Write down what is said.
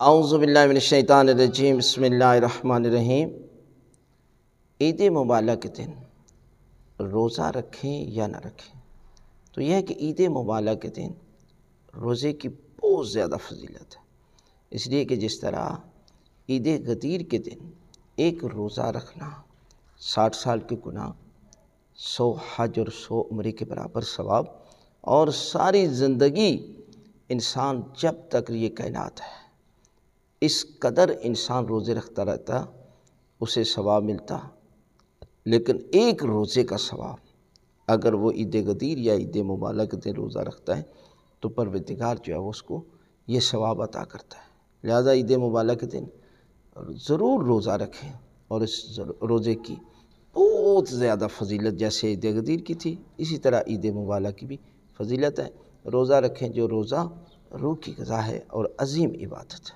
اعوذ باللہ من الشیطان الرجیم، بسم اللہ الرحمن الرحیم۔ عید مبارک کے دن روزہ رکھیں یا نہ رکھیں، تو یہ ہے کہ عید مبارک کے دن روزے کی بہت زیادہ فضیلت ہے، اس لیے کہ جس طرح عید غدیر کے دن ایک روزہ رکھنا 60 سال کے گناہ، 100 حج اور 100 عمرے کے برابر ثواب، اور ساری زندگی انسان جب تک یہ کائنات ہے اس قدر انسان روزے رکھتا رہتا اسے ثواب ملتا، لیکن ایک روزے کا ثواب اگر وہ عید غدیر یا عید مبارک کے دن روزہ رکھتا ہے تو پروردگار جو ہے وہ اس کو یہ ثواب عطا کرتا ہے۔ لہذا عید مبارک کے دن ضرور روزہ رکھیں، اور اس روزے کی بہت زیادہ فضیلت جیسے عید غدیر کی تھی اسی طرح عید مبارک کی بھی فضیلت ہے۔ روزہ رکھیں، جو روزہ روح کی غذا ہے اور عظیم عبادت ہے۔